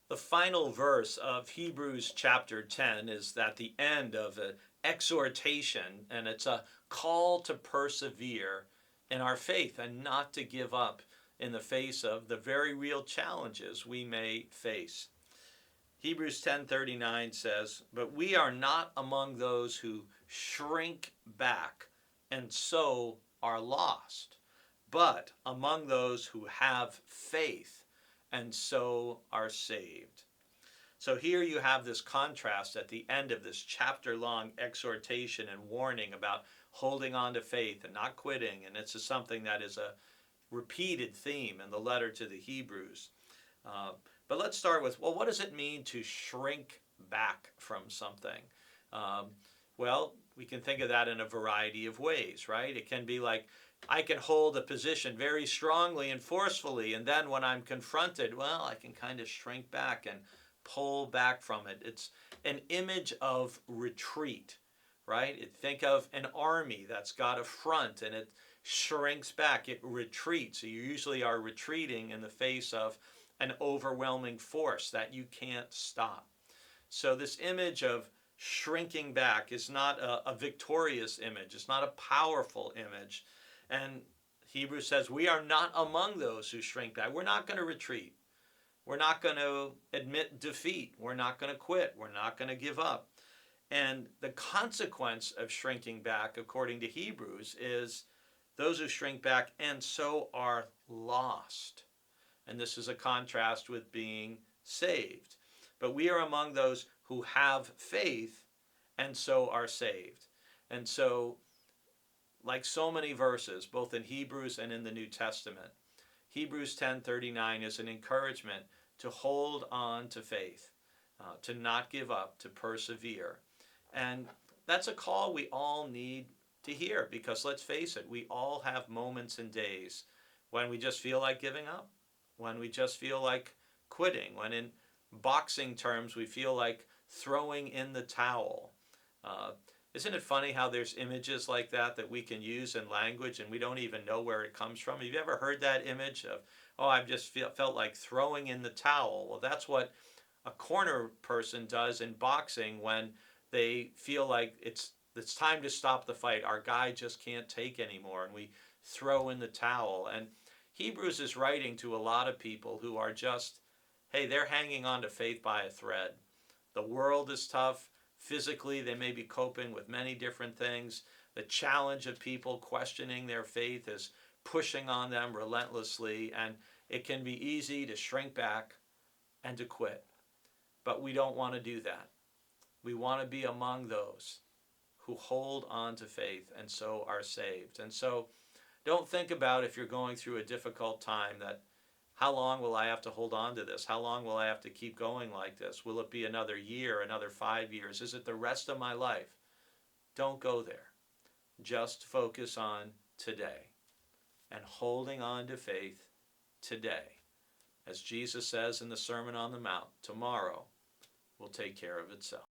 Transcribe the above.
The final verse of Hebrews chapter 10 is at the end of an exhortation, and it's a call to persevere in our faith and not to give up in the face of the very real challenges we may face. Hebrews 10:39 says, "But we are not among those who shrink back and so are lost, but among those who have faith and so are saved." So here you have this contrast at the end of this chapter long exhortation and warning about holding on to faith and not quitting. And it's something that is a repeated theme in the letter to the Hebrews. Uh, but let's start with, well, what does it mean to shrink back from something? Um, well, we can think of that in a variety of ways, right? It can be like, I can hold a position very strongly and forcefully, and then when I'm confronted, well, I can kind of shrink back and pull back from it. It's an image of retreat, right? Think of an army that's got a front and it shrinks back, it retreats. So you usually are retreating in the face of an overwhelming force that you can't stop. So this image of shrinking back is not a victorious image. It's not a powerful image. And Hebrews says we are not among those who shrink back. We're not going to retreat. We're not going to admit defeat. We're not going to quit. We're not going to give up. And the consequence of shrinking back, according to Hebrews, is those who shrink back and so are lost. And this is a contrast with being saved. But we are among those who have faith and so are saved. And so, like so many verses, both in Hebrews and in the New Testament, Hebrews 10:39 is an encouragement to hold on to faith, to not give up, to persevere. And that's a call we all need to hear because let's face it, we all have moments and days when we just feel like giving up, when we just feel like quitting, when in boxing terms we feel like throwing in the towel. Uh, isn't it funny how there's images like that we can use in language and we don't even know where it comes from? Have you ever heard that image of, oh, I've just felt like throwing in the towel? Well, that's what a corner person does in boxing when they feel like it's time to stop the fight. Our guy just can't take anymore, and we throw in the towel. And Hebrews is writing to a lot of people who are just, hey, they're hanging on to faith by a thread. The world is tough. Physically, they may be coping with many different things. The challenge of people questioning their faith is pushing on them relentlessly, and it can be easy to shrink back and to quit. But we don't want to do that. We want to be among those who hold on to faith and so are saved. And so don't think about if you're going through a difficult time that how long will I have to hold on to this? How long will I have to keep going like this? Will it be another year, another 5 years? Is it the rest of my life? Don't go there. Just focus on today and holding on to faith today. As Jesus says in the Sermon on the Mount, tomorrow will take care of itself.